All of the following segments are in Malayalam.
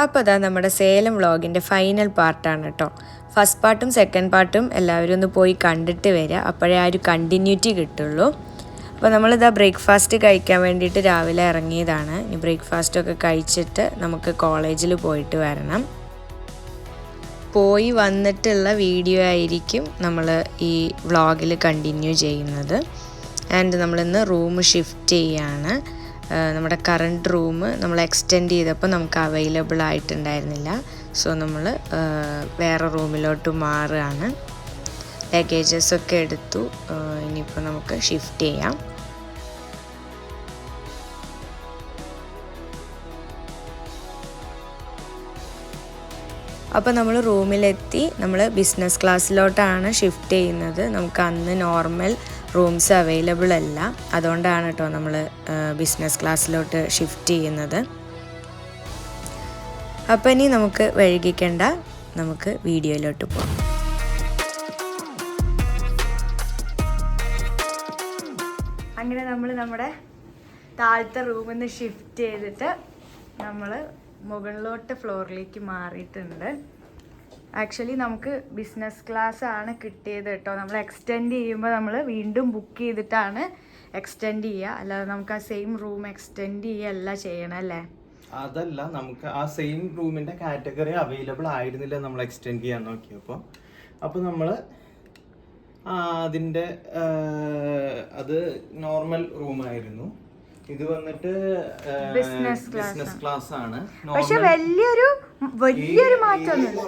അപ്പോൾ അതാ നമ്മുടെ സേലം വ്ളോഗിൻ്റെ ഫൈനൽ പാർട്ടാണ് കേട്ടോ. ഫസ്റ്റ് പാർട്ടും സെക്കൻഡ് പാർട്ടും എല്ലാവരും ഒന്ന് പോയി കണ്ടിട്ട് വരിക, അപ്പോഴേ ആ ഒരു കണ്ടിന്യൂറ്റി കിട്ടുള്ളൂ. അപ്പോൾ നമ്മളിതാ ബ്രേക്ക്ഫാസ്റ്റ് കഴിക്കാൻ വേണ്ടിയിട്ട് രാവിലെ ഇറങ്ങിയതാണ്. ഇനി ബ്രേക്ക്ഫാസ്റ്റൊക്കെ കഴിച്ചിട്ട് നമുക്ക് കോളേജിൽ പോയിട്ട് വരണം. പോയി വന്നിട്ടുള്ള വീഡിയോ ആയിരിക്കും നമ്മൾ ഈ വ്ളോഗിൽ കണ്ടിന്യൂ ചെയ്യുന്നത്. ആൻഡ് നമ്മളിന്ന് റൂം ഷിഫ്റ്റ് ചെയ്യാണ്. നമ്മുടെ കറണ്ട് റൂം നമ്മൾ എക്സ്റ്റെൻഡ് ചെയ്തപ്പോൾ നമുക്ക് അവൈലബിൾ ആയിട്ടുണ്ടായിരുന്നില്ല. സോ നമ്മൾ വേറെ റൂമിലോട്ട് മാറുകയാണ്. ലഗേജസൊക്കെ എടുത്തു. ഇനിയിപ്പോൾ നമുക്ക് ഷിഫ്റ്റ് ചെയ്യാം. അപ്പോൾ നമ്മൾ റൂമിലെത്തി. നമ്മൾ ബിസിനസ് ക്ലാസ്സിലോട്ടാണ് ഷിഫ്റ്റ് ചെയ്യുന്നത്. നമുക്ക് അന്ന് നോർമൽ റൂംസ് അവൈലബിൾ അല്ല, അതുകൊണ്ടാണ് കേട്ടോ നമ്മൾ ബിസിനസ് ക്ലാസ്സിലോട്ട് ഷിഫ്റ്റ് ചെയ്യുന്നത്. അപ്പോൾ ഇനി നമുക്ക് വൈകിക്കണ്ട, നമുക്ക് വീഡിയോയിലോട്ട് പോകാം. അങ്ങനെ നമ്മൾ നമ്മുടെ താഴത്തെ റൂമിൽ നിന്ന് ഷിഫ്റ്റ് ചെയ്തിട്ട് നമ്മൾ മുകളിലോട്ട് ഫ്ലോറിലേക്ക് മാറിയിട്ടുണ്ട്. ആക്ച്വലി നമുക്ക് ബിസിനസ് ക്ലാസ് ആണ് കിട്ടിയത് കേട്ടോ. നമ്മൾ എക്സ്റ്റെൻഡ് ചെയ്യുമ്പോൾ നമ്മൾ വീണ്ടും ബുക്ക് ചെയ്തിട്ടാണ് എക്സ്റ്റെൻഡ് ചെയ്യുക, അല്ലാതെ നമുക്ക് ആ സെയിം റൂം എക്സ്റ്റെൻഡ് ചെയ്യുകയല്ല ചെയ്യണം അല്ലേ? അതല്ല, നമുക്ക് ആ സെയിം റൂമിന്റെ കാറ്റഗറി അവൈലബിൾ ആയിരുന്നില്ല നമ്മൾ എക്സ്റ്റെൻഡ് ചെയ്യാൻ നോക്കിയപ്പോൾ. അപ്പോൾ നമ്മൾ അതിൻ്റെ അത് നോർമൽ റൂമായിരുന്നു. ഇത് വന്നിട്ട് ബിസിനസ് ക്ലാസ് ആണ്. പക്ഷെ വലിയൊരു മാറ്റമൊന്നുമില്ല.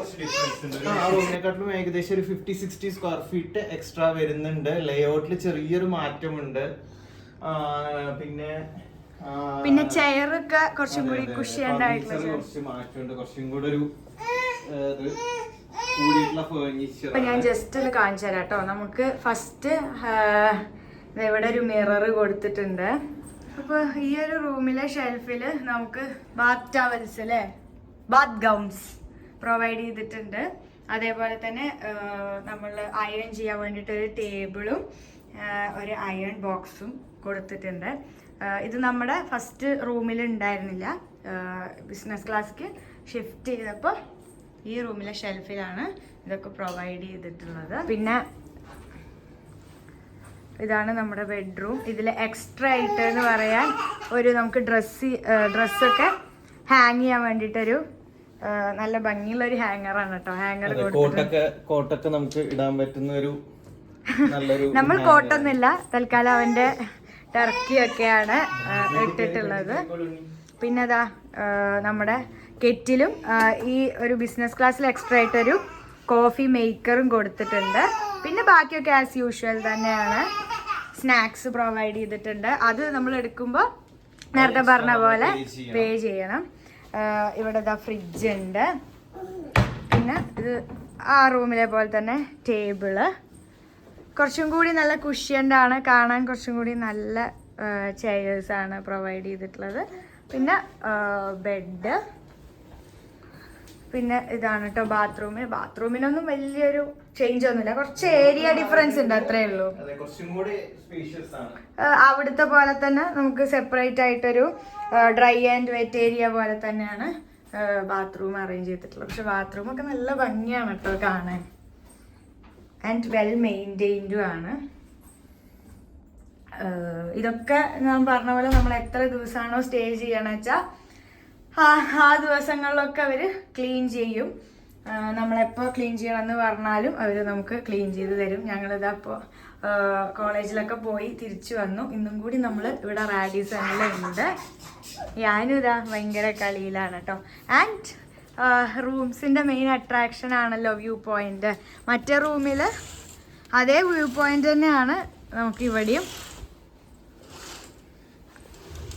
ആ റൂമിനെക്കാട്ടിലും ഏകദേശം ഒരു 50-60 സ്ക്വയർ ഫീറ്റ് എക്സ്ട്രാ വരുന്നുണ്ട്. ലേഔട്ടിൽ ചെറിയൊരു മാറ്റമുണ്ട്. പിന്നെ ചെയറൊക്കെ കുറച്ചും കൂടി കുഷിയുണ്ടായിട്ടുള്ള കുറച്ച് മാറ്റമുണ്ട്. കുറച്ചും കൂടെ ഒരു കൂടിയിട്ടുള്ള ഫർണിച്ചർ. അപ്പൊ ഞാൻ ജസ്റ്റ് ഒന്ന് കാണിച്ചു തരാം കേട്ടോ. നമുക്ക് ഫസ്റ്റ് ഇവിടെ ഒരു മിറർ കൊടുത്തിട്ടുണ്ട്. അപ്പോൾ ഈ ഒരു റൂമിലെ ഷെൽഫിൽ നമുക്ക് ബാത്ത് ടവൽസ് അല്ലേ, ബാത്ത് ഗൗൺസ് പ്രൊവൈഡ് ചെയ്തിട്ടുണ്ട്. അതേപോലെ തന്നെ നമ്മൾ അയൺ ചെയ്യാൻ വേണ്ടിയിട്ട് ഒരു ടേബിളും ഒരു അയൺ ബോക്സും കൊടുത്തിട്ടുണ്ട്. ഇത് നമ്മുടെ ഫസ്റ്റ് റൂമിൽ ഉണ്ടായിരുന്നില്ല. ബിസിനസ് ക്ലാസ്സിക്ക് ഷിഫ്റ്റ് ചെയ്തപ്പോൾ ഈ റൂമിലെ ഷെൽഫിലാണ് ഇതൊക്കെ പ്രൊവൈഡ് ചെയ്തിട്ടുള്ളത്. പിന്നെ ഇതാണ് നമ്മുടെ ബെഡ്റൂം. ഇതിൽ എക്സ്ട്രാ ആയിട്ട് എന്ന് പറയാൻ ഒരു നമുക്ക് ഡ്രസ്സൊക്കെ ഹാങ് ചെയ്യാൻ വേണ്ടിയിട്ടൊരു നല്ല ഭംഗിയുള്ള ഒരു ഹാങ്ങറാണ് കേട്ടോ. ഹാങ്ങർ കോട്ടൊക്കെ നമുക്ക് ഇടാൻ പറ്റുന്ന ഒരു നല്ലൊരു നമ്മൾ കോട്ടൊന്നുമില്ല, തൽക്കാലം അവൻ്റെ ടർക്കിയൊക്കെയാണ് ഇട്ടിട്ടുള്ളത്. പിന്നെ അതാ നമ്മുടെ കെറ്റിലും ഈ ഒരു ബിസിനസ് ക്ലാസ്സിൽ എക്സ്ട്രാ ആയിട്ടൊരു കോഫി മേക്കറും കൊടുത്തിട്ടുണ്ട്. പിന്നെ ബാക്കിയൊക്കെ ആസ് യൂഷ്വൽ തന്നെയാണ്. സ്നാക്സ് പ്രൊവൈഡ് ചെയ്തിട്ടുണ്ട്. അത് നമ്മൾ എടുക്കുമ്പോൾ നേരത്തെ പറഞ്ഞ പോലെ പേ ചെയ്യണം. ഇവിടെ ഇതാ ഫ്രിഡ്ജ് ഉണ്ട്. പിന്നെ ഇത് ആ റൂമിലെ പോലെ തന്നെ ടേബിള് കുറച്ചും കൂടി നല്ല കുഷ്യൻ്റാണ് കാണാൻ. കുറച്ചും കൂടി നല്ല ചെയേഴ്സാണ് പ്രൊവൈഡ് ചെയ്തിട്ടുള്ളത്. പിന്നെ ബെഡ്. പിന്നെ ഇതാണ് കേട്ടോ ബാത്റൂമിനൊന്നും വലിയൊരു ചേഞ്ച് ഒന്നുമില്ല. കുറച്ച് ഏരിയ ഡിഫറൻസ് ഉണ്ട്, അത്രേ ഉള്ളൂ. അവിടുത്തെ പോലെ തന്നെ നമുക്ക് സെപ്പറേറ്റ് ആയിട്ടൊരു ഡ്രൈ ആൻഡ് വെറ്റ് ഏരിയ പോലെ തന്നെയാണ് ബാത്റൂം അറേഞ്ച് ചെയ്തിട്ടുള്ളത്. പക്ഷെ ബാത്റൂമൊക്കെ നല്ല ഭംഗിയാണ് കേട്ടോ കാണാൻ. ആൻഡ് വെൽ മെയിൻറ്റെയിൻഡും ആണ്. ഇതൊക്കെ ഞാൻ പറഞ്ഞ പോലെ നമ്മൾ എത്ര ദിവസമാണോ സ്റ്റേ ചെയ്യണമെന്ന് വെച്ചാൽ ആ ദിവസങ്ങളിലൊക്കെ അവർ ക്ലീൻ ചെയ്യും. നമ്മളെപ്പോൾ ക്ലീൻ ചെയ്യണമെന്ന് പറഞ്ഞാലും അവർ നമുക്ക് ക്ലീൻ ചെയ്ത് തരും. ഞങ്ങളിതാ ഇപ്പോൾ കോളേജിലൊക്കെ പോയി തിരിച്ചു വന്നു. ഇന്നും കൂടി നമ്മൾ ഇവിടെ റാഡിസണിലുണ്ട്. ഞാനും ഇതാ ഭയങ്കര കളിയിലാണ് കേട്ടോ. ആൻഡ് റൂംസിൻ്റെ മെയിൻ അട്രാക്ഷൻ ആണല്ലോ വ്യൂ പോയിന്റ്. മറ്റേ റൂമിൽ അതേ വ്യൂ പോയിന്റ് തന്നെയാണ് നമുക്ക് ഇവിടെയും.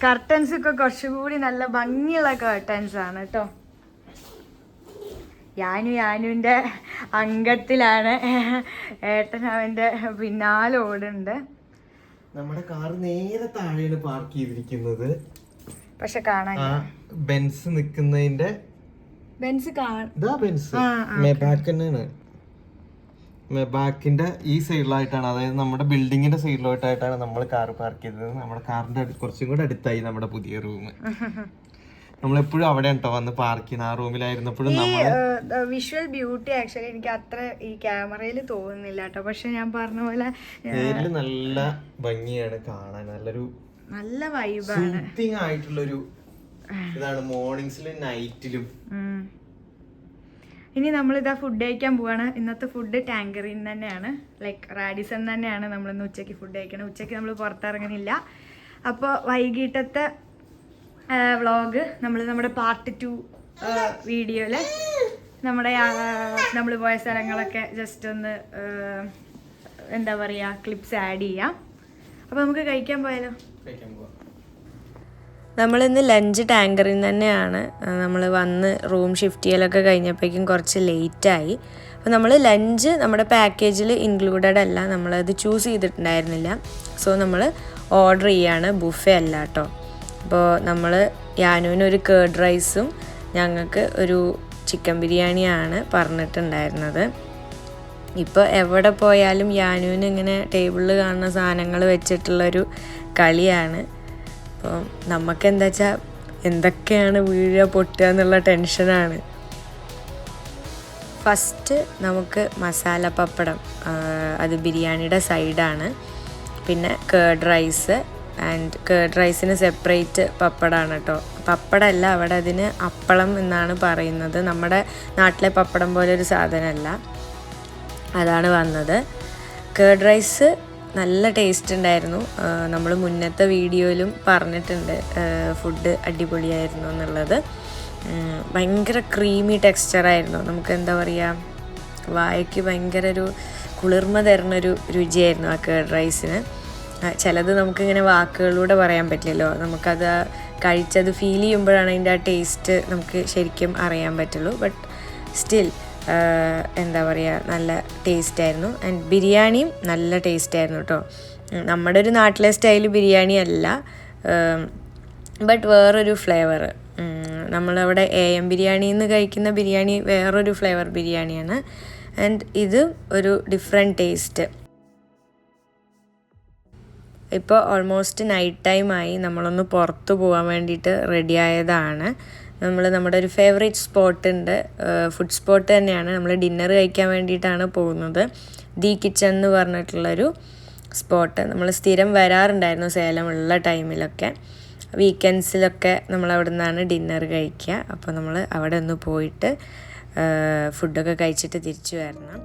കർട്ടൻസ് ഒക്കെ കുറച്ചുകൂടി നല്ല ഭംഗിയുള്ള കർട്ടൻസ് ആണ് കേട്ടോ. യാനുവിൻ്റെ അംഗത്തിലാണ്. ഏട്ടൻ അവൻ്റെ പിന്നാലെ ഓടുന്നുണ്ട്. നമ്മുടെ കാർ നേരെ താഴെയാണ് പാർക്ക് ചെയ്തിരിക്കുന്നത്. പക്ഷെ കാണാൻ ബെൻസ് നിക്കുന്നതിന്റെ ബാക്കിന്റെ ഈ സൈഡിലായിട്ടാണ്, അതായത് നമ്മുടെ ബിൽഡിങ്ങിന്റെ സൈഡിലോട്ടായിട്ടാണ് നമ്മൾ കാർ പാർക്ക് ചെയ്തത്. നമ്മുടെ കാറിന്റെ കുറച്ചും കൂടെ അടുത്തായി നമ്മുടെ പുതിയ റൂം. നമ്മളെപ്പോഴും അവിടെ കേട്ടോ വന്ന് പാർക്ക് ചെയ്യണം. ആ റൂമിലായിരുന്നപ്പോഴും നമ്മള് വിഷ്വൽ ബ്യൂട്ടി ആക്ച്വലി എനിക്ക് അത്ര ഈ ക്യാമറയിൽ തോന്നുന്നില്ല കേട്ടോ. പക്ഷെ ഞാൻ പറഞ്ഞ പോലെ നേരില് നല്ല ഭംഗിയാണ് കാണാൻ. നല്ല വൈബാണ്, സൂത്തിങ് ആയിട്ടുള്ളൊരു ഇതാണ് മോർണിംഗ്സിലും നൈറ്റിലും. ഇനി നമ്മളിതാ ഫുഡ് കഴിക്കാൻ പോവാണ്. ഇന്നത്തെ ഫുഡ് ടാങ്കറിൻ തന്നെയാണ്, ലൈക്ക് റാഡിസൺ തന്നെയാണ് നമ്മളിന്ന് ഉച്ചയ്ക്ക് ഫുഡ് കഴിക്കണം. ഉച്ചയ്ക്ക് നമ്മൾ പുറത്തിറങ്ങുന്നില്ല. അപ്പോൾ വൈകിട്ടത്തെ വ്ളോഗ് നമ്മുടെ പാർട്ട് 2 വീഡിയോയിൽ നമ്മൾ പോയ സ്ഥലങ്ങളൊക്കെ ജസ്റ്റ് ഒന്ന് എന്താ പറയുക ക്ലിപ്സ് ആഡ് ചെയ്യാം. അപ്പോൾ നമുക്ക് കഴിക്കാൻ പോയാലോ? നമ്മളിന്ന് ലഞ്ച് ടാങ്കറിൽ തന്നെയാണ്. നമ്മൾ വന്ന് റൂം ഷിഫ്റ്റ് ചെയ്യലൊക്കെ കഴിഞ്ഞപ്പോഴേക്കും കുറച്ച് ലേറ്റായി. അപ്പോൾ നമ്മൾ ലഞ്ച് നമ്മുടെ പാക്കേജിൽ ഇൻക്ലൂഡഡ് അല്ല, നമ്മളത് ചൂസ് ചെയ്തിട്ടുണ്ടായിരുന്നില്ല. സോ നമ്മൾ ഓർഡർ ചെയ്യാണ്, ബുഫേ അല്ല കേട്ടോ. അപ്പോൾ നമ്മൾ യാനുവിനൊരു കേർഡ് റൈസും ഞങ്ങൾക്ക് ഒരു ചിക്കൻ ബിരിയാണിയാണ് പറഞ്ഞിട്ടുണ്ടായിരുന്നത്. ഇപ്പോൾ എവിടെ പോയാലും യാനുവിന് ഇങ്ങനെ ടേബിളിൽ കാണുന്ന സാധനങ്ങൾ വെച്ചിട്ടുള്ളൊരു കളിയാണ്. അപ്പോൾ നമുക്കെന്താ വെച്ചാൽ എന്തൊക്കെയാണ് വീഴുക പൊട്ടുക എന്നുള്ള ടെൻഷനാണ്. ഫസ്റ്റ് നമുക്ക് മസാല പപ്പടം, അത് ബിരിയാണിയുടെ സൈഡാണ്. പിന്നെ കേർഡ് റൈസ്, ആൻഡ് കേർഡ് റൈസിന് സെപ്പറേറ്റ് പപ്പടമാണ് കേട്ടോ. പപ്പടമല്ല, അവിടെ അതിന് അപ്പളം എന്നാണ് പറയുന്നത്. നമ്മുടെ നാട്ടിലെ പപ്പടം പോലെ ഒരു സാധനമല്ല, അതാണ് വന്നത്. കേർഡ് റൈസ് നല്ല ടേസ്റ്റ് ഉണ്ടായിരുന്നു. നമ്മൾ മുന്നത്തെ വീഡിയോയിലും പറഞ്ഞിട്ടുണ്ട് ഫുഡ് അടിപൊളിയായിരുന്നു എന്നുള്ളത്. ഭയങ്കര ക്രീമി ടെക്സ്ചറായിരുന്നു. നമുക്ക് എന്താ പറയുക, വായയ്ക്ക് ഭയങ്കര ഒരു കുളിർമ തരുന്നൊരു രുചിയായിരുന്നു ആ കേർഡ് റൈസിന്. ചിലത് നമുക്കിങ്ങനെ വാക്കുകളിലൂടെ പറയാൻ പറ്റില്ലല്ലോ, നമുക്കത് കഴിച്ചത് ഫീൽ ചെയ്യുമ്പോഴാണ് അതിൻ്റെ ആ ടേസ്റ്റ് നമുക്ക് ശരിക്കും അറിയാൻ പറ്റുള്ളൂ. ബട്ട് സ്റ്റിൽ എന്താ പറയുക, നല്ല ടേസ്റ്റായിരുന്നു. ആൻഡ് ബിരിയാണിയും നല്ല ടേസ്റ്റായിരുന്നു കേട്ടോ. നമ്മുടെ ഒരു നാട്ടിലെ സ്റ്റൈൽ ബിരിയാണി അല്ല, ബട്ട് വേറൊരു ഫ്ലേവർ. നമ്മളവിടെ AM ബിരിയാണിയിൽ നിന്ന് കഴിക്കുന്ന ബിരിയാണി വേറൊരു ഫ്ലേവർ ബിരിയാണിയാണ്. ആൻഡ് ഇത് ഒരു ഡിഫറെൻറ്റ് ടേസ്റ്റ്. ഇപ്പോൾ ഓൾമോസ്റ്റ് നൈറ്റ് ടൈമായി. നമ്മളൊന്ന് പുറത്ത് പോകാൻ വേണ്ടിയിട്ട് റെഡി ആയതാണ്. നമ്മുടെ ഒരു ഫേവറേറ്റ് സ്പോട്ട് ഉണ്ട്, ഫുഡ് സ്പോട്ട് തന്നെയാണ്. നമ്മൾ ഡിന്നർ കഴിക്കാൻ വേണ്ടിയിട്ടാണ് പോകുന്നത്. ദി കിച്ചൺ എന്ന് പറഞ്ഞിട്ടുള്ളൊരു സ്പോട്ട്. നമ്മൾ സ്ഥിരം വരാറുണ്ടായിരുന്നു സേലം ഉള്ള ടൈമിലൊക്കെ. വീക്കെൻഡ്സിലൊക്കെ നമ്മൾ അവിടെ നിന്നാണ് ഡിന്നർ കഴിക്കുക. അപ്പോൾ നമ്മൾ അവിടെ ഒന്ന് പോയിട്ട് ഫുഡൊക്കെ കഴിച്ചിട്ട് തിരിച്ചു വരണം.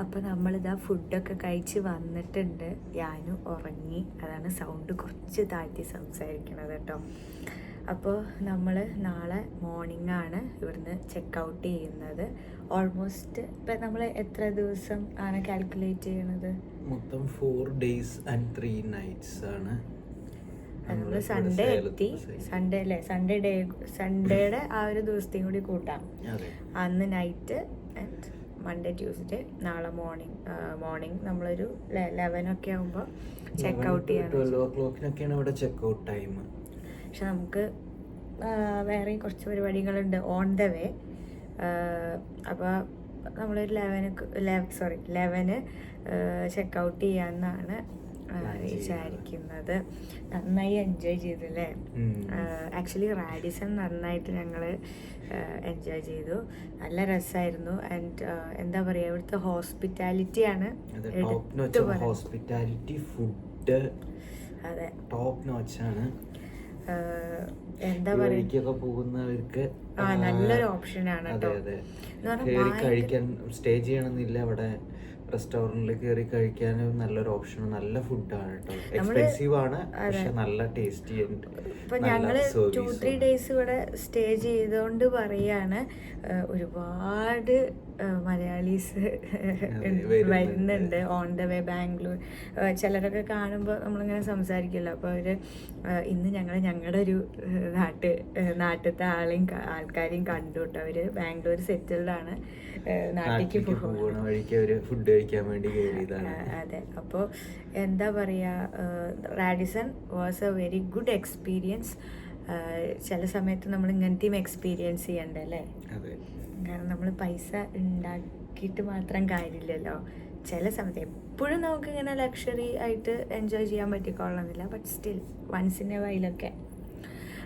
അപ്പോൾ നമ്മളിതാ ഫുഡൊക്കെ കഴിച്ച് വന്നിട്ടുണ്ട്. യാനു ഉറങ്ങി, അതാണ് സൗണ്ട് കുറച്ച് താഴ്ത്തി സംസാരിക്കണത് കേട്ടോ. അപ്പോൾ നമ്മൾ നാളെ മോർണിംഗാണ് ഇവിടുന്ന് ചെക്കൗട്ട് ചെയ്യുന്നത്. ഓൾമോസ്റ്റ് ഇപ്പം നമ്മൾ എത്ര ദിവസം ആണ് കാൽക്കുലേറ്റ് ചെയ്യണത്? മൊത്തം 4 days and 3 nights ആണ്. നമ്മൾ സൺഡേ എത്തി. സൺഡേ അല്ലേ, സൺഡേയുടെ ആ ഒരു ദിവസത്തെയും കൂടി കൂട്ടാം. അന്ന് നൈറ്റ് ആൻഡ് മൺഡേ ട്യൂസ്ഡേ, നാളെ മോർണിംഗ് നമ്മളൊരു 11 ഒക്കെ ആകുമ്പോൾ ചെക്കൗട്ട് ചെയ്യണം. 12 o'clock ഇവിടെ ചെക്കൗട്ട് ടൈം. പക്ഷെ നമുക്ക് വേറെയും കുറച്ച് പരിപാടികളുണ്ട് ഓൺ ദ വേ. അപ്പോൾ നമ്മളൊരു 11 ചെക്കൗട്ട് ചെയ്യാമെന്നാണ് വിചാരിക്കുന്നത്. നന്നായി എൻജോയ് ചെയ്തു അല്ലേ? ആക്ച്വലി റാഡിസൺ നന്നായിട്ട് ഞങ്ങൾ എൻജോയ് ചെയ്തു. നല്ല രസമായിരുന്നു. ആൻഡ് എന്താ പറയുക, ഇവിടുത്തെ ഹോസ്പിറ്റാലിറ്റിയാണ് ഹോസ്പിറ്റാലിറ്റി. ഫുഡ് അതെ ടോപ്പ് നോച്ചാണ്. എന്താ പറയുക, പോകുന്നവർക്ക് നല്ലൊരു ഓപ്ഷനാണ് കേട്ടോ. കഴിക്കാൻ സ്റ്റേ ചെയ്യണമെന്നില്ല, അവിടെ റെസ്റ്റോറൻറ്റിൽ കയറി കഴിക്കാൻ നല്ലൊരു ഓപ്ഷൻ. നല്ല ഫുഡാണ് കേട്ടോ. എക്സ്പെൻസീവ് ആണ്, പക്ഷെ നല്ല ടേസ്റ്റി. ഇപ്പൊ ഞങ്ങള് 2-3 days ഇവിടെ സ്റ്റേ ചെയ്തുകൊണ്ട് പറയാണ്, ഒരുപാട് മലയാളീസ് വരുന്നുണ്ട് ഓൺ ദ വേ ബാംഗ്ലൂർ. ചിലരൊക്കെ കാണുമ്പോൾ നമ്മളിങ്ങനെ സംസാരിക്കുമല്ലോ. അപ്പോൾ അവർ ഇന്ന് ഞങ്ങളുടെ ഒരു നാട്ടിലത്തെ ആൾക്കാരെയും കണ്ടു കേട്ടോ. അവർ ബാംഗ്ലൂർ സെറ്റിൽഡാണ്, നാട്ടിലേക്ക് പോകുന്ന വഴിക്ക് അവർ ഫുഡ് കഴിക്കാൻ വേണ്ടി കയറിയതാണ്. അതെ. അപ്പോൾ എന്താ പറയുക, Radisson was A very good experience. ചില സമയത്ത് നമ്മൾ ഇങ്ങനത്തെയും എക്സ്പീരിയൻസ് ചെയ്യണ്ടല്ലേ. കാരണം നമ്മൾ പൈസ ഉണ്ടാക്കിയിട്ട് മാത്രം കാര്യമില്ലല്ലോ, ചില സമയത്ത് എപ്പോഴും നമുക്ക് ഇങ്ങനെ ലക്ഷറി ആയിട്ട് എൻജോയ് ചെയ്യാൻ പറ്റിക്കൊള്ളണമെന്നില്ല, but still once in a വൈലൊക്കെ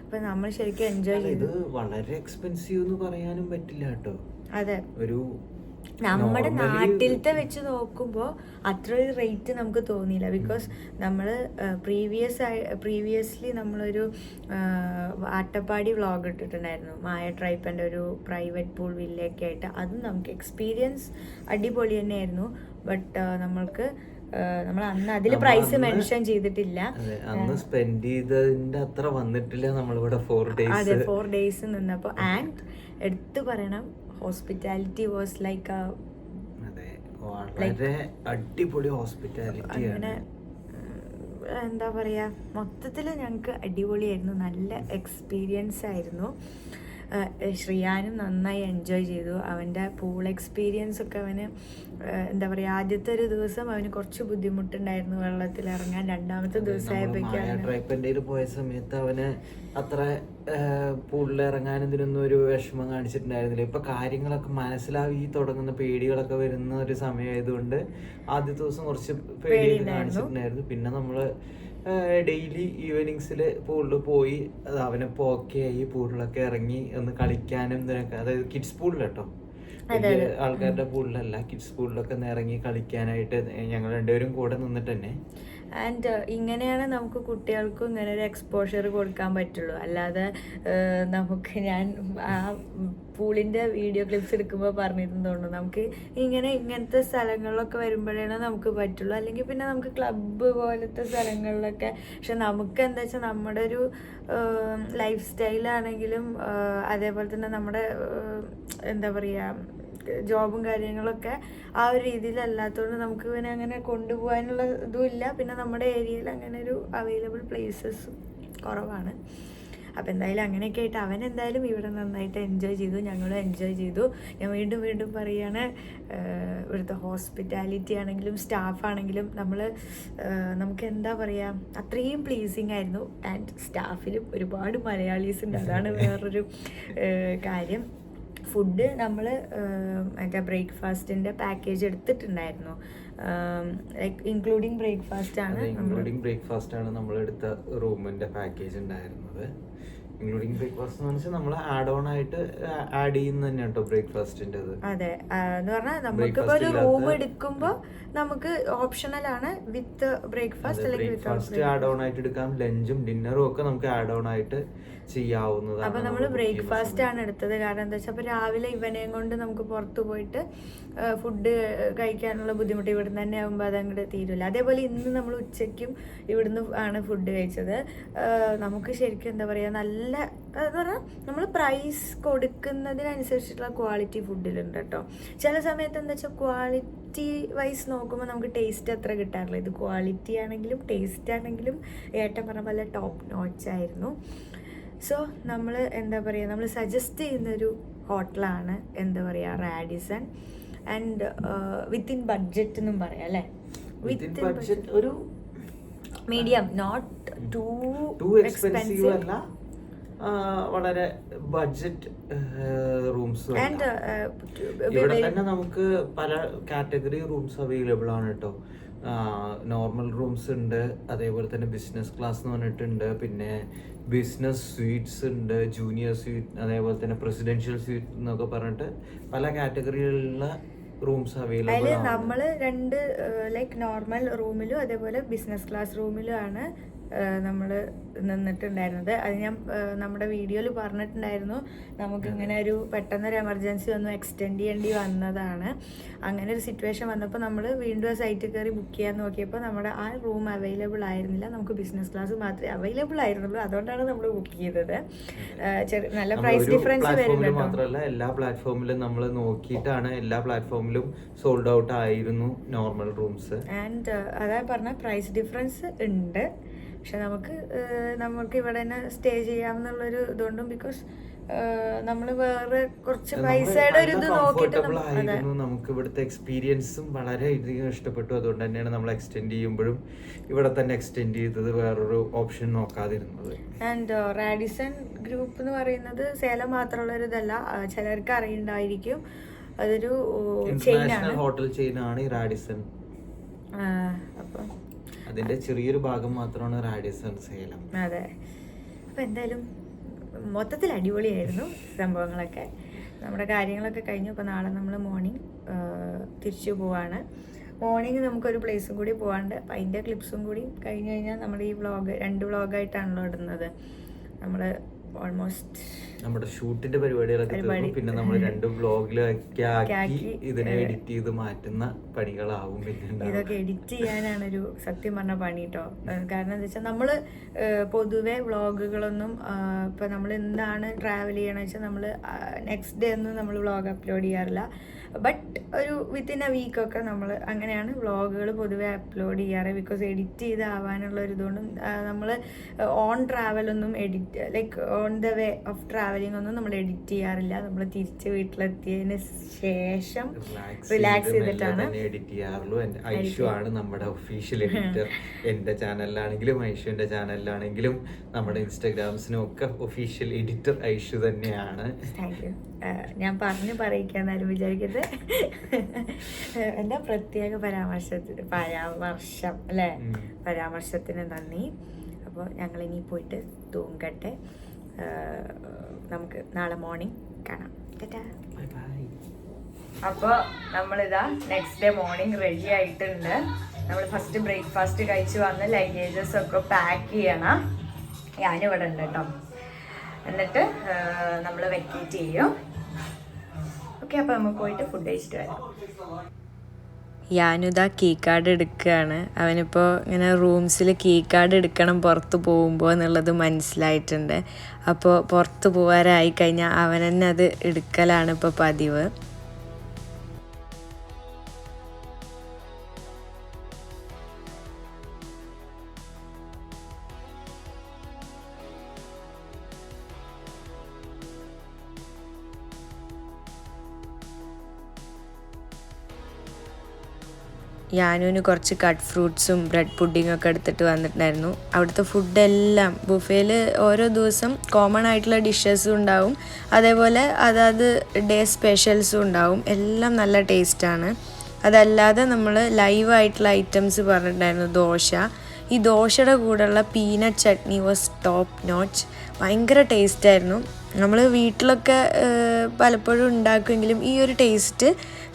അപ്പം നമ്മൾ ശരിക്കും എൻജോയ് ചെയ്തു. വളരെ എക്സ്പെൻസീവ് എന്ന് പറയാനും പറ്റില്ല കേട്ടോ. അതെ, ഒരു നമ്മുടെ നാട്ടിലത്തെ വെച്ച് നോക്കുമ്പോൾ അത്ര ഒരു റേറ്റ് നമുക്ക് തോന്നിയില്ല. ബിക്കോസ് നമ്മൾ പ്രീവിയസ്ലി നമ്മളൊരു അട്ടപ്പാടി വ്ളോഗ് ഇട്ടിട്ടുണ്ടായിരുന്നു, മായ ട്രൈപ്പൻ്റെ ഒരു പ്രൈവറ്റ് പൂൾ വില്ലയൊക്കെ ആയിട്ട്. അതും നമുക്ക് എക്സ്പീരിയൻസ് അടിപൊളി തന്നെയായിരുന്നു. ബട്ട് നമ്മൾ അന്ന് അതിൽ പ്രൈസ് മെൻഷൻ ചെയ്തിട്ടില്ല. അന്ന് സ്പെൻഡ് ചെയ്തതിന്റെ അത്ര വന്നിട്ടില്ല നമ്മളിവിടെ 4 days. അതെ, 4 days നിന്നപ്പോൾ. ആൻഡ് എടുത്തു പറയണം, ഹോസ്പിറ്റാലിറ്റി വാസ് ലൈക്ക് വളരെ അടിപൊളി ഹോസ്പിറ്റാലിറ്റി. അങ്ങനെ എന്താ പറയാ, മൊത്തത്തിൽ ഞങ്ങൾക്ക് അടിപൊളിയായിരുന്നു, നല്ല എക്സ്പീരിയൻസ് ആയിരുന്നു. ശ്രിയാനും നന്നായി എൻജോയ് ചെയ്തു. അവൻ്റെ പൂൾ എക്സ്പീരിയൻസ് ഒക്കെ അവന് എന്താ പറയുക, ആദ്യത്തെ ഒരു ദിവസം അവന് കുറച്ച് ബുദ്ധിമുട്ടുണ്ടായിരുന്നു വെള്ളത്തിൽ ഇറങ്ങാൻ. രണ്ടാമത്തെ ദിവസമായപ്പോഴേക്കും പോയ സമയത്ത് അവന് അത്ര പൂളിൽ ഇറങ്ങാൻ ഇതിനൊന്നും ഒരു വിഷമം കാണിച്ചിട്ടുണ്ടായിരുന്നില്ല. ഇപ്പൊ കാര്യങ്ങളൊക്കെ മനസ്സിലായി തുടങ്ങുന്ന പേടികളൊക്കെ വരുന്ന ഒരു സമയമായതുകൊണ്ട് ആദ്യത്തെ ദിവസം കുറച്ച് പേടി കാണിച്ചിട്ടുണ്ടായിരുന്നു. പിന്നെ നമ്മള് ഡെയിലി ഈവനിങ്സിൽ പൂളിൽ പോയി അവനിപ്പോൾ ഓക്കെ ആയി, പൂളിലൊക്കെ ഇറങ്ങി ഒന്ന് കളിക്കാനും ഇതിനൊക്കെ. അതായത് കിഡ്സ് പൂളിൽ കേട്ടോ, ആൾക്കാരുടെ പൂളിലല്ല, കിഡ്സ് പൂളിലൊക്കെ ഒന്ന് ഇറങ്ങി കളിക്കാനായിട്ട് ഞങ്ങൾ രണ്ടുപേരും കൂടെ നിന്നിട്ട് തന്നെ. ആൻഡ് ഇങ്ങനെയാണ് നമുക്ക് കുട്ടികൾക്കും ഇങ്ങനെ ഒരു എക്സ്പോഷർ കൊടുക്കാൻ പറ്റുള്ളൂ. അല്ലാതെ നമുക്ക് ഞാൻ ആ പൂളിൻ്റെ വീഡിയോ ക്ലിപ്സ് എടുക്കുമ്പോൾ പറഞ്ഞിരുന്നു തോന്നുന്നു, നമുക്ക് ഇങ്ങനത്തെ സ്ഥലങ്ങളിലൊക്കെ വരുമ്പോഴാണ് നമുക്ക് പറ്റുള്ളൂ. അല്ലെങ്കിൽ പിന്നെ നമുക്ക് ക്ലബ്ബ് പോലത്തെ സ്ഥലങ്ങളിലൊക്കെ. പക്ഷെ നമുക്ക് എന്താ വെച്ചാൽ നമ്മുടെ ഒരു ലൈഫ് സ്റ്റൈലാണെങ്കിലും അതേപോലെ തന്നെ നമ്മുടെ എന്താ പറയുക ജോബും കാര്യങ്ങളൊക്കെ ആ ഒരു രീതിയിലല്ലാത്തതുകൊണ്ട് നമുക്ക് പിന്നെ അങ്ങനെ കൊണ്ടുപോകാനുള്ള ഇതും ഇല്ല. പിന്നെ നമ്മുടെ ഏരിയയിൽ അങ്ങനെ ഒരു അവൈലബിൾ പ്ലേസസും കുറവാണ്. അപ്പോൾ എന്തായാലും അങ്ങനെയൊക്കെ ആയിട്ട് അവൻ എന്തായാലും ഇവിടെ നന്നായിട്ട് എൻജോയ് ചെയ്തു, ഞങ്ങളും എൻജോയ് ചെയ്തു. ഞാൻ വീണ്ടും വീണ്ടും പറയുകയാണ്, ഇവിടുത്തെ ഹോസ്പിറ്റാലിറ്റി ആണെങ്കിലും സ്റ്റാഫാണെങ്കിലും നമുക്ക് എന്താ പറയുക, അത്രയും പ്ലീസിങ് ആയിരുന്നു. ആൻഡ് സ്റ്റാഫിലും ഒരുപാട് മലയാളീസ് ഉണ്ട്, അതാണ് വേറൊരു കാര്യം. ഫുഡ് നമ്മൾ മറ്റേ ബ്രേക്ക്ഫാസ്റ്റിൻ്റെ പാക്കേജ് എടുത്തിട്ടുണ്ടായിരുന്നു, ലൈക്ക് ഇൻക്ലൂഡിങ് ബ്രേക്ക്ഫാസ്റ്റ് ആണ് നമ്മൾ എടുത്ത റൂമിൻ്റെ പാക്കേജ് ഉണ്ടായിരുന്നത്. ഇൻക്ലൂഡിങ് ബ്രേക്ക്ഫാസ്റ്റ് എന്ന് വെച്ചാൽ നമ്മൾ ആഡ് ഓൺ ആയിട്ട് ആഡ് ചെയ്യുന്ന തന്നെ കേട്ടോ ബ്രേക്ക്ഫാസ്റ്റിൻ്റെ. അതെ, എന്ന് പറഞ്ഞാൽ നമുക്കിപ്പോൾ ഒരു റൂം എടുക്കുമ്പോൾ നമുക്ക് ഓപ്ഷണൽ ആണ് വിത്ത് ബ്രേക്ക്ഫാസ്റ്റ് അല്ലെങ്കിൽ ബ്രേക്ക്ഫാസ്റ്റ് ആഡ് ഓൺ ആയിട്ട് എടുക്കാം, ലഞ്ചും ഡിന്നറും ഒക്കെ നമുക്ക് ആഡ് ഓൺ ആയിട്ട് ചെയ്യാവുന്നതാണ്. അപ്പൊ നമ്മൾ ബ്രേക്ക്ഫാസ്റ്റ് ആണ് എടുത്തത്. കാരണം എന്താ വെച്ചാൽ അപ്പൊ രാവിലെ ഇവനെയും കൊണ്ട് നമുക്ക് പുറത്തു പോയിട്ട് ഫുഡ് കഴിക്കാനുള്ള ബുദ്ധിമുട്ട് ഇവിടുന്ന് തന്നെ ആകുമ്പോൾ അതങ്ങോട്ട് തീരില്ല. അതേപോലെ ഇന്ന് നമ്മൾ ഉച്ചയ്ക്കും ഇവിടുന്ന് ആണ് ഫുഡ് കഴിച്ചത്. നമുക്ക് ശരിക്കും എന്താ പറയുക, നല്ല എന്ന് പറഞ്ഞാൽ നമ്മൾ പ്രൈസ് കൊടുക്കുന്നതിനനുസരിച്ചിട്ടുള്ള ക്വാളിറ്റി ഫുഡിലുണ്ട് കേട്ടോ. ചില സമയത്ത് എന്താ വെച്ചാൽ ക്വാളിറ്റി വൈസ് നോക്കുമ്പോൾ നമുക്ക് ടേസ്റ്റ് അത്ര കിട്ടാറില്ല. ഇത് ക്വാളിറ്റി ആണെങ്കിലും ടേസ്റ്റ് ആണെങ്കിലും ഏട്ടൻ പറഞ്ഞ പോലെ ടോപ്പ് നോച്ച് ആയിരുന്നു. സോ നമ്മൾ എന്താ പറയുക, നമ്മൾ സജസ്റ്റ് ചെയ്യുന്നൊരു ഹോട്ടലാണ് എന്താ പറയുക റാഡിസൺ. ആൻഡ് വിത്തിൻ ബഡ്ജറ്റ് എന്നും പറയാം അല്ലേ, വിത്തിൻ ബഡ്ജറ്റ് ഒരു മീഡിയം, നോട്ട് ടു എക്സ്പെൻസീവ് അല്ല, വളരെ ബഡ്ജറ്റ് റൂംസ്. ഇവിടെ തന്നെ നമുക്ക് പല കാറ്റഗറി റൂംസ് അവൈലബിൾ ആണ് കേട്ടോ. നോർമൽ റൂംസ് ഉണ്ട്, അതേപോലെ തന്നെ ബിസിനസ് ക്ലാസ് എന്ന് പറഞ്ഞിട്ടുണ്ട്, പിന്നെ ബിസിനസ് സ്വീറ്റ്സ് ഉണ്ട്, ജൂനിയർ സ്വീറ്റ്, അതേപോലെ തന്നെ പ്രസിഡൻഷ്യൽ സ്വീറ്റ് എന്നൊക്കെ പറഞ്ഞിട്ട് പല കാറ്റഗറിയിലുള്ള റൂംസ് അവൈലബിൾ ആണ്. നമ്മൾ രണ്ട് ലൈക്ക് നോർമൽ റൂമിലും അതേപോലെ ബിസിനസ് ക്ലാസ് റൂമിലും ആണ് നമ്മൾ നിന്നിട്ടുണ്ടായിരുന്നത്. അത് ഞാൻ നമ്മുടെ വീഡിയോയിൽ പറഞ്ഞിട്ടുണ്ടായിരുന്നു. നമുക്കിങ്ങനെ ഒരു പെട്ടെന്നൊരു എമർജൻസി ഒന്നും എക്സ്റ്റെൻഡ് ചെയ്യേണ്ടി വന്നതാണ്. അങ്ങനെ ഒരു സിറ്റുവേഷൻ വന്നപ്പോൾ നമ്മൾ വീണ്ടും ആ സൈറ്റിൽ കയറി ബുക്ക് ചെയ്യാൻ നോക്കിയപ്പോൾ നമ്മുടെ ആ റൂം അവൈലബിൾ ആയിരുന്നില്ല. നമുക്ക് ബിസിനസ് ക്ലാസ് മാത്രമേ അവൈലബിൾ ആയിരുന്നുള്ളൂ. അതുകൊണ്ടാണ് നമ്മൾ ബുക്ക് ചെയ്തത്. നല്ല പ്രൈസ് ഡിഫറൻസ് വരുന്നുണ്ട്. മാത്രമല്ല എല്ലാ പ്ലാറ്റ്ഫോമിലും നമ്മൾ നോക്കിയിട്ടാണ്, എല്ലാ പ്ലാറ്റ്ഫോമിലും സോൾഡ് ഔട്ട് ആയിരുന്നു നോർമൽ റൂംസ്. ആൻഡ് അതാ പറഞ്ഞ പ്രൈസ് ഡിഫറൻസ് ഉണ്ട്. പക്ഷെ നമുക്ക് ഇവിടെ തന്നെ സ്റ്റേ ചെയ്യാമെന്നുള്ളൊരു ഇതുകൊണ്ടും, ബിക്കോസ് നമ്മൾ വേറെ കുറച്ച് പൈസയുടെ ഒരു ഇത് നോക്കിയിട്ട് നമുക്ക് ഇവിടുത്തെ എക്സ്പീരിയൻസും വളരെ അധികം ഇഷ്ടപ്പെട്ടു. അതുകൊണ്ട് തന്നെയാണ് നമ്മൾ എക്സ്റ്റെൻഡ് ചെയ്യുമ്പോഴും ഇവിടെ തന്നെ എക്സ്റ്റെൻഡ് ചെയ്തത്, വേറൊരു ഓപ്ഷൻ നോക്കാതിരുന്നത്. ആൻഡ് റാഡിസൺ ഗ്രൂപ്പ് എന്ന് പറയുന്നത് സേലം മാത്രമുള്ള ഒരു ഇതല്ല, ചിലർക്ക് അറിയുണ്ടായിരിക്കും. അതൊരു ഇന്റർനാഷണൽ ഹോട്ടൽ ചെയിനാണ് ഈ റാഡിസൺ. അപ്പം അതിന്റെ ചെറിയൊരു ഭാഗം മാത്രമാണ് റാഡിസൺ സേലം. അതെ. അപ്പം എന്തായാലും മൊത്തത്തിൽ അടിപൊളിയായിരുന്നു സംഭവങ്ങളൊക്കെ. നമ്മുടെ കാര്യങ്ങളൊക്കെ കഴിഞ്ഞു. അപ്പോൾ നാളെ നമ്മൾ മോർണിംഗ് തിരിച്ചു പോവാണ്. മോർണിംഗ് നമുക്കൊരു പ്ലേസും കൂടി പോകാണ്ട്. അപ്പം അതിൻ്റെ ക്ലിപ്സും കൂടി കഴിഞ്ഞ് കഴിഞ്ഞാൽ നമ്മുടെ ഈ വ്ളോഗ് 2 വ്ളോഗായിട്ടാണല്ലോ ഇടുന്നത്. നമ്മൾ ഓൾമോസ്റ്റ് നമ്മുടെ ഷൂട്ടിന്റെ പരിപാടികളൊക്കെ തീർന്നു. പിന്നെ നമ്മൾ 2 വ്ളോഗിലൊക്കെ ആക്കി ഇതിനെ എഡിറ്റ് ചെയ്ത് മാറ്റുന്ന പണികളാവും. പിന്നെ ഇതൊക്കെ എഡിറ്റ് ചെയ്യാനാണ് സത്യം പറഞ്ഞ പണി കേട്ടോ. കാരണം എന്താ വെച്ചാൽ നമ്മൾ പൊതുവെ വ്ളോഗുകളൊന്നും ഇപ്പം നമ്മൾ എന്താണ് ട്രാവൽ ചെയ്യണമെന്ന് വെച്ചാൽ നമ്മൾ നെക്സ്റ്റ് ഡേ ഒന്നും നമ്മൾ വ്ളോഗ് അപ്ലോഡ് ചെയ്യാറില്ല. ബട്ട് ഒരു വിത്തിൻ എ വീക്കൊക്കെ നമ്മൾ അങ്ങനെയാണ് വ്ളോഗുകൾ പൊതുവെ അപ്ലോഡ് ചെയ്യാറ്. ബിക്കോസ് എഡിറ്റ് ചെയ്ത് ആവാനുള്ള ഒരു ഇതുകൊണ്ടും നമ്മൾ ഓൺ ട്രാവലൊന്നും like on the way of travelling ഒന്നും നമ്മൾ എഡിറ്റ് ചെയ്യാറില്ല. നമ്മൾ തിരിച്ച് വീട്ടിലെത്തിയതിന് ശേഷം റിലാക്സ് ചെയ്തിട്ടാണ് എഡിറ്റ് ചെയ്യാറുള്ളൂ. ഐഷു ആണ് നമ്മുടെ ഒഫീഷ്യൽ എഡിറ്റർ. എൻ്റെ ചാനലിലാണെങ്കിലും ഐഷുവിൻ്റെ ചാനലിലാണെങ്കിലും നമ്മുടെ ഇൻസ്റ്റാഗ്രാംസിനും ഒക്കെ ഒഫീഷ്യൽ എഡിറ്റർ ഐഷു തന്നെയാണ്. Thank you. ഞാൻ പറയിക്കാന്നാലും വിചാരിക്കരുത്. എന്താ പ്രത്യേക പരാമർശത്തിന് നന്ദി. അപ്പോൾ ഞങ്ങളിനി പോയിട്ട് തൂങ്ങട്ടെ. നമുക്ക് നാളെ മോർണിംഗ് കാണാം. അപ്പോൾ നമ്മളിതാ നെക്സ്റ്റ് ഡേ മോർണിംഗ് റെഡി ആയിട്ടുണ്ട്. നമ്മൾ ഫസ്റ്റ് ബ്രേക്ക്ഫാസ്റ്റ് കഴിച്ച് വന്ന് ലഗേജസ് ഒക്കെ പാക്ക് ചെയ്യണം. ഞാനിവിടെ ഉണ്ട് കേട്ടോ. എന്നിട്ട് നമ്മൾ വെക്കേറ്റ് ചെയ്യും. ഓക്കെ, അപ്പോൾ നമുക്ക് പോയിട്ട് ഫുഡ് കഴിച്ചിട്ട് വരാം. ഞാനിതാ കീ കാർഡ് എടുക്കുകയാണ്. അവനിപ്പോൾ ഇങ്ങനെ റൂംസിൽ കീ കാർഡ് എടുക്കണം പുറത്ത് പോകുമ്പോൾ എന്നുള്ളത് മനസ്സിലായിട്ടുണ്ട്. അപ്പോൾ പുറത്ത് പോകാറായി കഴിഞ്ഞാൽ അവൻ തന്നെ അത് എടുക്കലാണ് ഇപ്പോൾ പതിവ്. യാനുവിന് കുറച്ച് കട്ട് ഫ്രൂട്ട്സും ബ്രെഡ് പുഡിങ്ങൊക്കെ എടുത്തിട്ട് വന്നിട്ടുണ്ടായിരുന്നു. അവിടുത്തെ ഫുഡെല്ലാം ബുഫേയിൽ ഓരോ ദിവസം കോമൺ ആയിട്ടുള്ള ഡിഷസും ഉണ്ടാവും, അതേപോലെ അതാത് ഡേ സ്പെഷ്യൽസും ഉണ്ടാവും. എല്ലാം നല്ല ടേസ്റ്റാണ്. അതല്ലാതെ നമ്മൾ ലൈവായിട്ടുള്ള ഐറ്റംസ് പറഞ്ഞിട്ടുണ്ടായിരുന്നു. ദോശ, ഈ ദോശയുടെ കൂടെയുള്ള peanut chutney was top notch. ഭയങ്കര ടേസ്റ്റായിരുന്നു. നമ്മൾ വീട്ടിലൊക്കെ പലപ്പോഴും ഉണ്ടാക്കുമെങ്കിലും ഈ ഒരു ടേസ്റ്റ്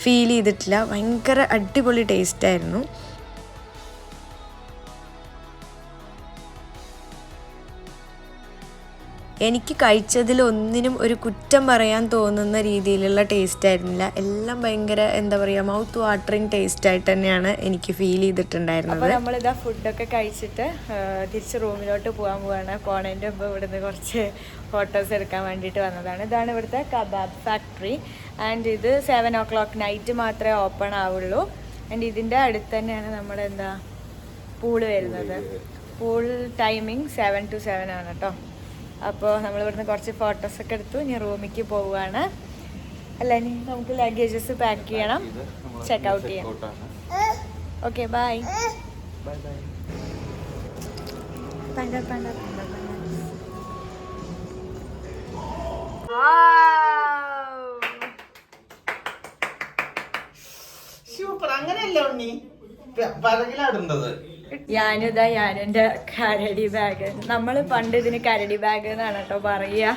ഫീൽ ചെയ്തിട്ടില്ല. ഭയങ്കര അടിപൊളി ടേസ്റ്റായിരുന്നു. എനിക്ക് കഴിച്ചതിൽ ഒന്നിനും ഒരു കുറ്റം പറയാൻ തോന്നുന്ന രീതിയിലുള്ള ടേസ്റ്റ് ആയിരുന്നില്ല. എല്ലാം ഭയങ്കര എന്താ പറയുക, മൗത്ത് വാട്ടറിങ് ടേസ്റ്റ് ആയിട്ട് തന്നെയാണ് എനിക്ക് ഫീൽ ചെയ്തിട്ടുണ്ടായിരുന്നത്. അപ്പോൾ നമ്മളിതാ ഫുഡൊക്കെ കഴിച്ചിട്ട് തിരിച്ച് റൂമിലോട്ട് പോകാൻ പോവാണ്. പോണതിൻ്റെ മുമ്പ് ഇവിടുന്ന് കുറച്ച് ഫോട്ടോസ് എടുക്കാൻ വേണ്ടിയിട്ട് വന്നതാണ്. ഇതാണ് ഇവിടുത്തെ കബാബ് ഫാക്ടറി. ആൻഡ് ഇത് 7 o'clock നൈറ്റ് മാത്രമേ ഓപ്പൺ ആവുള്ളൂ. ആൻഡ് ഇതിൻ്റെ അടുത്ത് തന്നെയാണ് നമ്മുടെ പൂള് വരുന്നത്. പൂൾ ടൈമിങ് 7 to 7 ആണ് കേട്ടോ. അപ്പോൾ നമ്മളിവിടുന്ന് കുറച്ച് ഫോട്ടോസൊക്കെ എടുത്തു. ഇനി റൂമിലേക്ക് പോവുകയാണ്. അല്ല, ഇനി നമുക്ക് ലഗേജസ് പാക്ക് ചെയ്യണം, ചെക്ക് ഔട്ട് ചെയ്യണം. Okay, bye. സൂപ്പർ. അങ്ങനെയല്ലേ ഉണ്ണി പറകിലാടുന്നത്? യാനുൻ്റെ കരടി ബാഗ്. നമ്മൾ പണ്ട് ഇതിന് കരടി ബാഗ് എന്നാണ് കേട്ടോ പറയുക.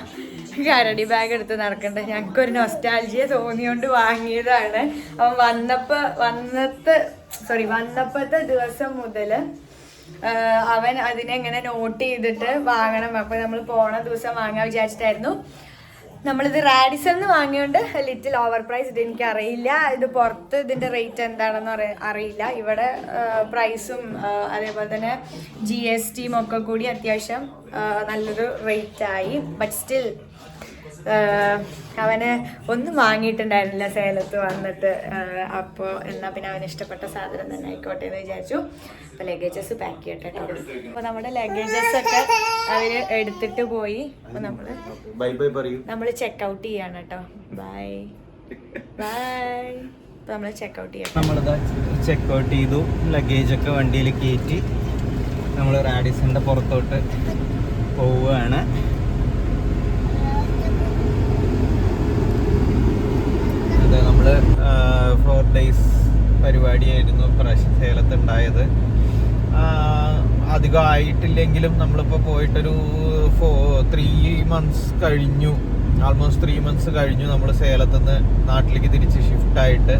കരടി ബാഗ് എടുത്ത് നടക്കണ്ട. ഞങ്ങൾക്കൊരു നൊസ്റ്റാൾജിയ തോന്നിയോണ്ട് വാങ്ങിയതാണ്. അവൻ വന്നപ്പോഴത്തെ ദിവസം മുതൽ അവൻ അതിനെ ഇങ്ങനെ നോട്ട് ചെയ്തിട്ട് വാങ്ങണം. അപ്പോൾ നമ്മൾ പോണ ദിവസം വാങ്ങാൻ വിചാരിച്ചിട്ടായിരുന്നു. നമ്മളിത് റാഡിസൺ വാങ്ങിയോണ്ട് ലിറ്റിൽ ഓവർ പ്രൈസ്. ഇത് എനിക്കറിയില്ല, ഇത് പുറത്ത് ഇതിൻ്റെ റേറ്റ് എന്താണെന്ന് അറിയില്ല. ഇവിടെ പ്രൈസും അതേപോലെ തന്നെ GST ഒക്കെ കൂടി അത്യാവശ്യം നല്ലൊരു റേറ്റായി. ബട്ട് സ്റ്റിൽ അവന് ഒന്നും വാങ്ങിയിട്ടുണ്ടായിരുന്നില്ല സേലത്ത് വന്നിട്ട്. അപ്പോൾ എന്നാൽ പിന്നെ അവന് ഇഷ്ടപ്പെട്ട സാധനം തന്നെ ആയിക്കോട്ടെ എന്ന് വിചാരിച്ചു. അപ്പോൾ ലഗേജസ് പാക്ക് ചെയ്യട്ടെ കേട്ടോ. അപ്പോൾ നമ്മുടെ ലഗേജസ് ഒക്കെ അവർ എടുത്തിട്ട് പോയി. അപ്പോൾ നമ്മൾ ചെക്ക് ഔട്ട് ചെയ്യാണ് കേട്ടോ. Bye bye. അപ്പോൾ നമ്മൾ ചെക്ക് ഔട്ട് ചെയ്യാം. നമ്മളിതാ ചെക്ക് ഔട്ട് ചെയ്തു. ലഗേജൊക്കെ വണ്ടിയിൽ കയറ്റി നമ്മൾ റാഡിസന്റെ പുറത്തോട്ട് പോവുകയാണ്. അതെ, നമ്മള് 4 days പരിപാടിയായിരുന്നു പ്രാവശ്യം സേലത്ത് ഉണ്ടായത്. അധികം ആയിട്ടില്ലെങ്കിലും നമ്മളിപ്പോൾ പോയിട്ടൊരു 3 months കഴിഞ്ഞു, ആൾമോസ്റ്റ് 3 months കഴിഞ്ഞു നമ്മൾ സേലത്തുനിന്ന് നാട്ടിലേക്ക് തിരിച്ച് ഷിഫ്റ്റായിട്ട്.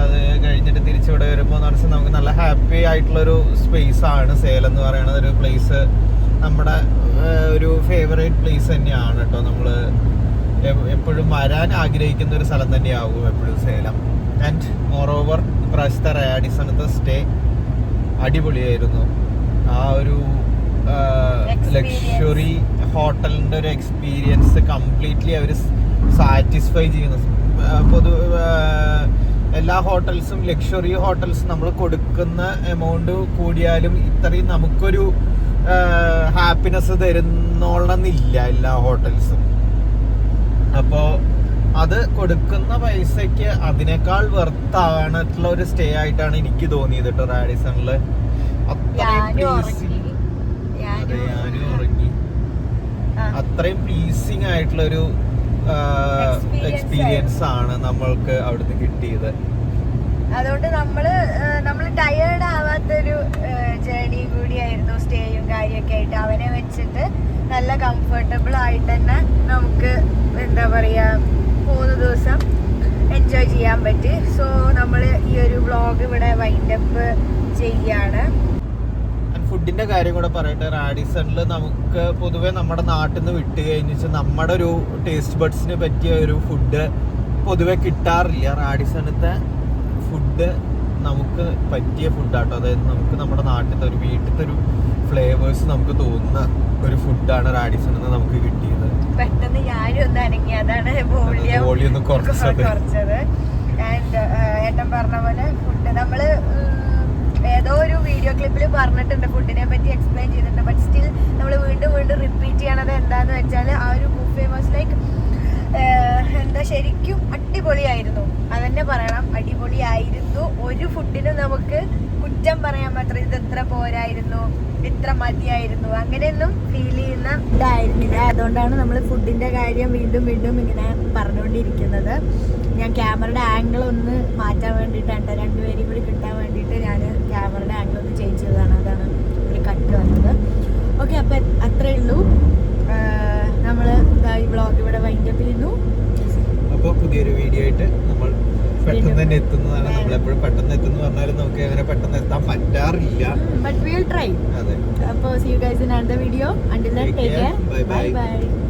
അത് കഴിഞ്ഞിട്ട് തിരിച്ചിവിടെ വരുമ്പോൾ എന്ന് വെച്ചാൽ നമുക്ക് നല്ല ഹാപ്പി ആയിട്ടുള്ളൊരു സ്പേസ് ആണ് സേലം എന്ന് പറയുന്നത്. ഒരു പ്ലേസ് നമ്മുടെ ഒരു ഫേവറേറ്റ് പ്ലേസ് തന്നെയാണ് കേട്ടോ. നമ്മൾ എപ്പോഴും വരാൻ ആഗ്രഹിക്കുന്ന ഒരു സ്ഥലം തന്നെയാവും എപ്പോഴും സേലം. ആൻഡ് മോറോവർ ഇപ്രാവശ്യത്തെ റാഡിസണത്തെ സ്റ്റേ അടിപൊളിയായിരുന്നു. ആ ഒരു ലക്ഷറി ഹോട്ടലിൻ്റെ ഒരു എക്സ്പീരിയൻസ് കംപ്ലീറ്റ്ലി അവർ സാറ്റിസ്ഫൈ ചെയ്യുന്നു. എല്ലാ ഹോട്ടൽസും ലക്ഷറി ഹോട്ടൽസ് നമ്മൾ കൊടുക്കുന്ന എമൗണ്ട് കൂടിയാലും ഇത്രയും നമുക്കൊരു ഹാപ്പിനെസ് തരുന്നോളന്നില്ല എല്ലാ ഹോട്ടൽസും. അപ്പോൾ അത് കൊടുക്കുന്ന പൈസയ്ക്ക് അതിനേക്കാൾ വെർത്തായിട്ടുള്ള ഒരു സ്റ്റേ ആയിട്ടാണ് എനിക്ക് തോന്നിയത് കേട്ടോ റാഡിസണിൽ. അത്രയും പ്ലീസിങ് ആയിട്ടുള്ളൊരു എക്സ്പീരിയൻസ് ആണ് നമ്മൾക്ക് അവിടുന്ന് കിട്ടിയത്. അതുകൊണ്ട് നമ്മള് ടയേർഡ് ആവാത്തൊരു ജേർണി കൂടിയായിരുന്നു. സ്റ്റേയും കാര്യമൊക്കെ ആയിട്ട് അവനെ വെച്ചിട്ട് നല്ല കംഫർട്ടബിൾ ആയിട്ട് തന്നെ നമുക്ക് എന്താ പറയാ 3 ദിവസം എൻജോയ് ചെയ്യാൻ പറ്റി. സോ നമ്മൾ ഈ ഒരു വ്ളോഗ് ഇവിടെ വൈൻഡപ്പ് ചെയ്യാണ്. ഫുഡിന്റെ കാര്യം കൂടെ പറയട്ടെ. റാഡിസണിൽ നമുക്ക് പൊതുവെ നമ്മുടെ നാട്ടിൽ നിന്ന് വിട്ട് കഴിഞ്ഞാൽ നമ്മുടെ ഒരു ടേസ്റ്റ് ബഡ്സിന് പറ്റിയ ഒരു ഫുഡ് പൊതുവെ കിട്ടാറില്ല. റാഡിസണത്തെ ഫുഡ് നമുക്ക് പറ്റിയ ഫുഡാട്ടോ. അതായത് നമുക്ക് നമ്മുടെ നാട്ടിലത്തെ ഒരു വീട്ടിലത്തെ ഒരു ഫ്ലേവേഴ്സ് നമുക്ക് തോന്നുന്ന ഒരു ഫുഡാണ് റാഡിസണിൽ നിന്ന് നമുക്ക് കിട്ടിയത്. പെട്ടെന്ന് ഞാനും ഒന്ന് അനങ്ങി, അതാണ് വോളിയം ഒന്ന് കുറച്ചത്. ആൻഡ് ഏട്ടൻ പറഞ്ഞ പോലെ ഫുഡ് നമ്മള് ഏതോ ഒരു വീഡിയോ ക്ലിപ്പിൽ പറഞ്ഞിട്ടുണ്ട്, ഫുഡിനെ പറ്റി എക്സ്പ്ലെയിൻ ചെയ്തിട്ടുണ്ട്. ബട്ട് സ്റ്റിൽ നമ്മൾ വീണ്ടും റിപ്പീറ്റ് ചെയ്യണത് എന്താന്ന് വെച്ചാൽ ആ ഒരു ബുഫേ വാസ് ലൈക്ക് എന്താ ശരിക്കും അടിപൊളിയായിരുന്നു. അതന്നെ പറയണം, അടിപൊളിയായിരുന്നു. ഒരു ഫുഡിന് നമുക്ക് കുറ്റം പറയാൻ മാത്രം ഇതെത്ര പോരായിരുന്നു, ഇത്ര മതിയായിരുന്നു അങ്ങനെയൊന്നും ഫീൽ ചെയ്യുന്ന ഇതായിരുന്നില്ല. അതുകൊണ്ടാണ് നമ്മൾ ഫുഡിന്റെ കാര്യം വീണ്ടും ഇങ്ങനെ പറഞ്ഞുകൊണ്ടിരിക്കുന്നത്. ഞാൻ ക്യാമറയുടെ ആംഗിൾ ഒന്ന് മാറ്റാൻ വേണ്ടിയിട്ടാണ്, രണ്ടുപേരും കൂടി കിട്ടാൻ വേണ്ടിയിട്ട് ഞാൻ ക്യാമറയുടെ ആംഗിൾ ഒന്ന് ചേഞ്ച് ചെയ്തതാണ്. അതാണ് ഒരു കട്ട് വന്നത്. ഓക്കെ, അപ്പം അത്രേ ഉള്ളൂ. നമ്മൾ ഈ വ്ളോഗ് ഇവിടെ വൈൻഡപ്പ് ചെയ്യുന്നു. അപ്പോൾ പുതിയൊരു വീഡിയോ ആയിട്ട് നമ്മൾ പെട്ടെന്ന് തന്നെ എത്തുന്നതാണ്. നമ്മളെപ്പോഴും പെട്ടെന്ന് എത്തുന്ന പറഞ്ഞാലും നമുക്ക് അങ്ങനെ പെട്ടെന്ന് എത്താൻ പറ്റാറില്ല. But we will try. അതെ. അപ്പോൾ see you guys in another video. Until then, take care. Bye bye.